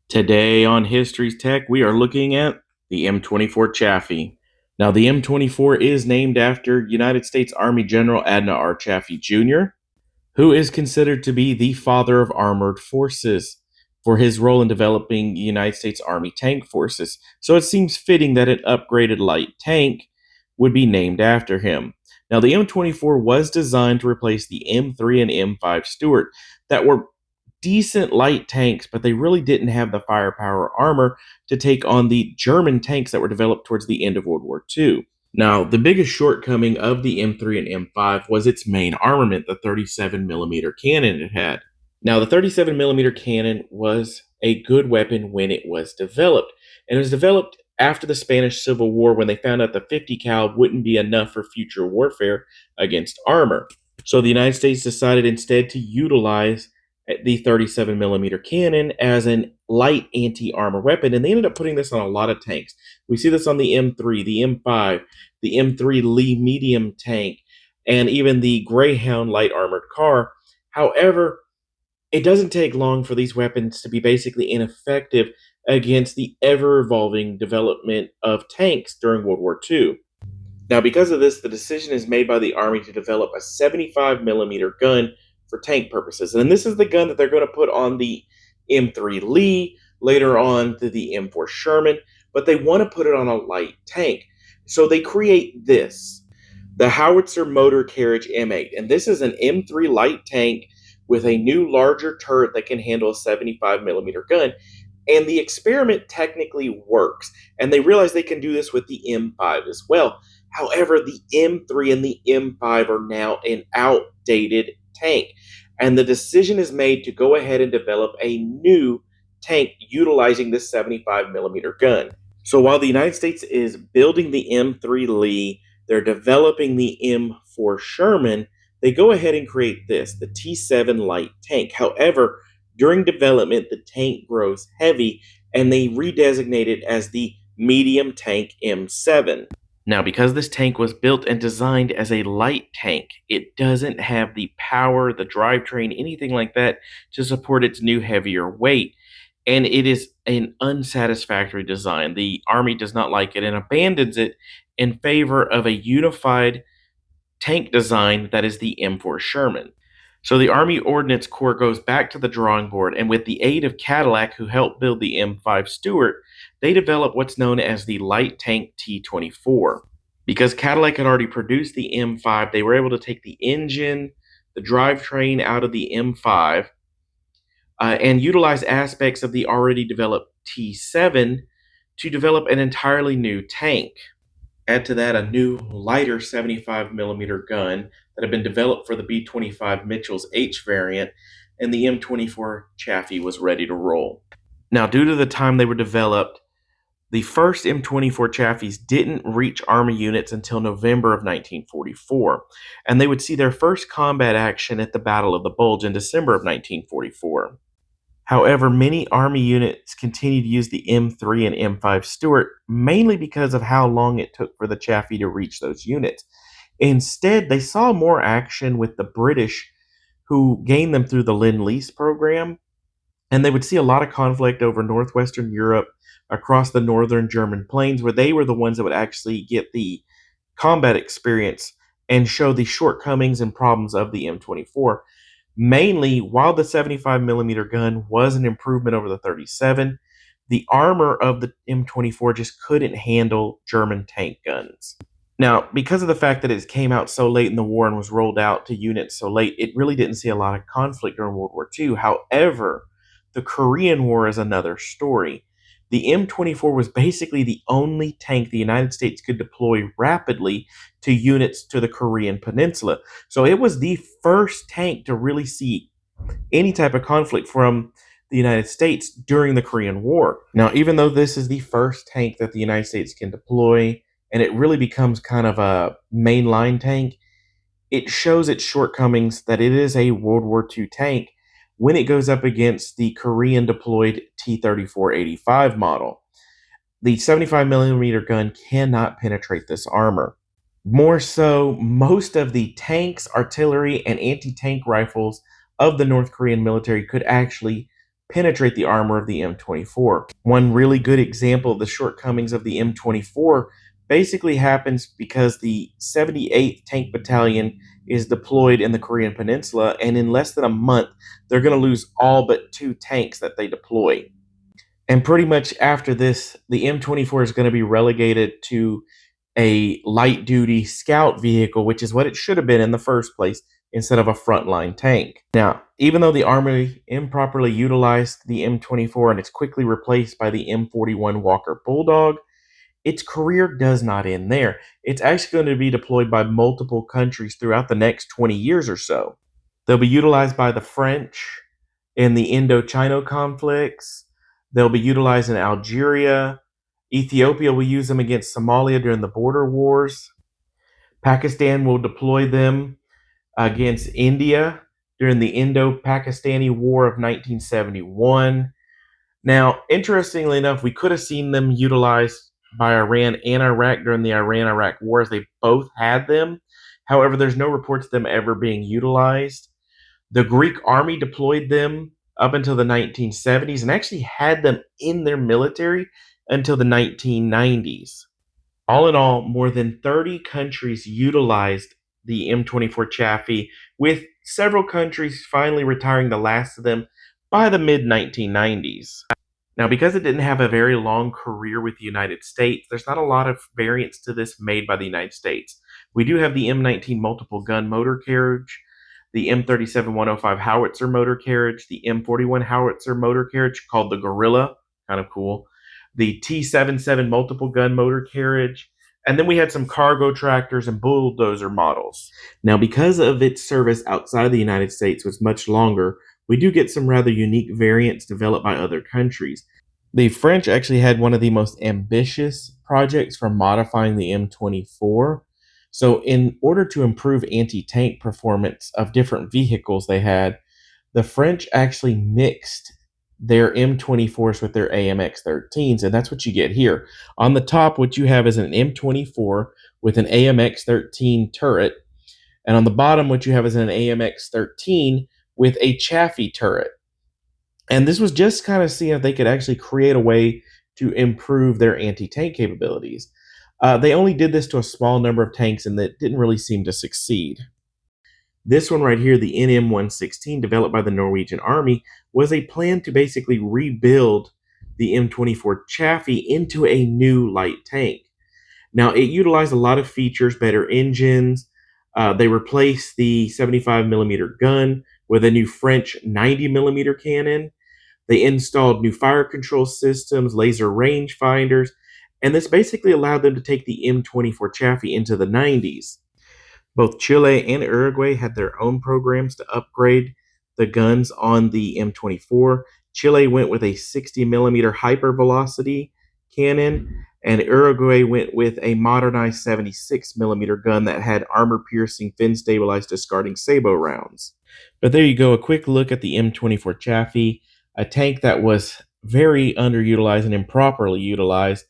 Today on History's Tech, we are looking at the M24 Chaffee. Now, the M24 is named after United States Army General Adna R. Chaffee Jr., who is considered to be the father of armored forces for his role in developing the United States Army tank forces. So it seems fitting that an upgraded light tank would be named after him. Now, the M24 was designed to replace the M3 and M5 Stuart that were decent light tanks, but they really didn't have the firepower or armor to take on the German tanks that were developed towards the end of World War II. Now, the biggest shortcoming of the M3 and M5 was its main armament, the 37 millimeter cannon it had. Now, the 37 millimeter cannon was a good weapon when it was developed, and it was developed after the Spanish Civil War when they found out the 50 cal wouldn't be enough for future warfare against armor. So the United States decided instead to utilize the 37 millimeter cannon as an light anti-armor weapon, and they ended up putting this on a lot of tanks. We see this on the M3, the M5, the M3 Lee medium tank, and even the Greyhound light armored car. However, it doesn't take long for these weapons to be basically ineffective against the ever evolving development of tanks during World War II. Now, because of this, the decision is made by the Army to develop a 75 millimeter gun for tank purposes. And this is the gun that they're going to put on the M3 Lee, later on to the M4 Sherman, but they want to put it on a light tank. So they create this, the Howitzer Motor Carriage M8. And this is an M3 light tank with a new larger turret that can handle a 75 millimeter gun. And the experiment technically works. And they realize they can do this with the M5 as well. However, the M3 and the M5 are now an outdated tank. And the decision is made to go ahead and develop a new tank utilizing this 75 millimeter gun. So while the United States is building the M3 Lee, they're developing the M4 Sherman, they go ahead and create this, the T7 light tank. However, during development, the tank grows heavy and they redesignate it as the medium tank M7. Now, because this tank was built and designed as a light tank, it doesn't have the power, the drivetrain, anything like that to support its new heavier weight. And it is an unsatisfactory design. The Army does not like it and abandons it in favor of a unified tank design that is the M4 Sherman. So the Army Ordnance Corps goes back to the drawing board, and with the aid of Cadillac, who helped build the M5 Stuart, they develop what's known as the light tank T24. Because Cadillac had already produced the M5, they were able to take the engine, the drivetrain out of the M5, and utilize aspects of the already developed T7 to develop an entirely new tank. Add to that a new, lighter 75 millimeter gun that had been developed for the B-25 Mitchell's H variant, and the M24 Chaffee was ready to roll. Now, due to the time they were developed, the first M24 Chafees didn't reach Army units until November of 1944, and they would see their first combat action at the Battle of the Bulge in December of 1944. However, many Army units continued to use the M3 and M5 Stuart, mainly because of how long it took for the Chaffee to reach those units. Instead, they saw more action with the British, who gained them through the Lend-Lease program, and they would see a lot of conflict over northwestern Europe, across the northern German plains, where they were the ones that would actually get the combat experience and show the shortcomings and problems of the M24. Mainly, while the 75 millimeter gun was an improvement over the 37, the armor of the M24 just couldn't handle German tank guns. Now, because of the fact that it came out so late in the war and was rolled out to units so late, it really didn't see a lot of conflict during World War II. However, the Korean War is another story. The M24 was basically the only tank the United States could deploy rapidly to units to the Korean Peninsula. So it was the first tank to really see any type of conflict from the United States during the Korean War. Now, even though this is the first tank that the United States can deploy, and it really becomes kind of a mainline tank, it shows its shortcomings that it is a World War II tank when it goes up against the Korean deployed T-34-85 model. The 75 millimeter gun cannot penetrate this armor. More so, most of the tanks, artillery, and anti-tank rifles of the North Korean military could actually penetrate the armor of the M24. One really good example of the shortcomings of the M24 basically happens because the 78th Tank Battalion is deployed in the Korean Peninsula, and in less than a month, they're going to lose all but 2 tanks that they deploy. And pretty much after this, the M24 is going to be relegated to a light duty scout vehicle, which is what it should have been in the first place, instead of a frontline tank. Now, even though the Army improperly utilized the M24 and it's quickly replaced by the M41 Walker Bulldog, its career does not end there. It's actually going to be deployed by multiple countries throughout the next 20 years or so. They'll be utilized by the French in the Indochina conflicts. They'll be utilized in Algeria. Ethiopia will use them against Somalia during the border wars. Pakistan will deploy them against India during the Indo-Pakistani War of 1971. Now, interestingly enough, we could have seen them utilized by Iran and Iraq during the Iran-Iraq wars. They both had them. However, there's no reports of them ever being utilized. The Greek army deployed them up until the 1970s and actually had them in their military until the 1990s. All in all, more than 30 countries utilized the M24 Chaffee, with several countries finally retiring the last of them by the mid 1990s. Now, because it didn't have a very long career with the United States, there's not a lot of variants to this made by the United States. We do have the M19 multiple gun motor carriage, the M37 105 howitzer motor carriage, the M41 howitzer motor carriage called the Gorilla, kind of cool, the T77 multiple gun motor carriage, and then we had some cargo tractors and bulldozer models. Now, because of its service outside of the United States was much longer, we do get some rather unique variants developed by other countries. The French actually had one of the most ambitious projects for modifying the M24. So, in order to improve anti tank performance of different vehicles they had, the French actually mixed their M24s with their AMX 13s, and that's what you get here. On the top, what you have is an M24 with an AMX 13 turret, and on the bottom, what you have is an AMX 13 with a Chaffee turret. And this was just kind of seeing if they could actually create a way to improve their anti tank capabilities. They only did this to a small number of tanks, and that didn't really seem to succeed. This one right here, the NM116, developed by the Norwegian Army, was a plan to basically rebuild the M24 Chaffee into a new light tank. Now, it utilized a lot of features, better engines. They replaced the 75 millimeter gun with a new French 90 millimeter cannon. They installed new fire control systems, laser range finders, and this basically allowed them to take the M24 Chaffee into the 90s. Both Chile and Uruguay had their own programs to upgrade the guns on the M24. Chile went with a 60 millimeter hypervelocity cannon, and Uruguay went with a modernized 76 millimeter gun that had armor-piercing, fin-stabilized discarding sabot rounds. But there you go, a quick look at the M24 Chaffee, a tank that was very underutilized and improperly utilized.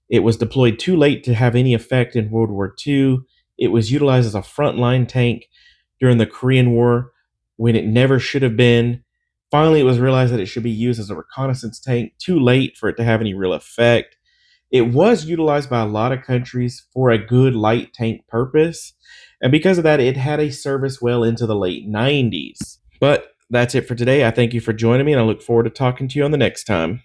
It was deployed too late to have any effect in World War II. It was utilized as a frontline tank during the Korean War when it never should have been. Finally, it was realized that it should be used as a reconnaissance tank, too late for it to have any real effect. It was utilized by a lot of countries for a good light tank purpose, and because of that, it had a service well into the late 90s. But that's it for today. I thank you for joining me, and I look forward to talking to you on the next time.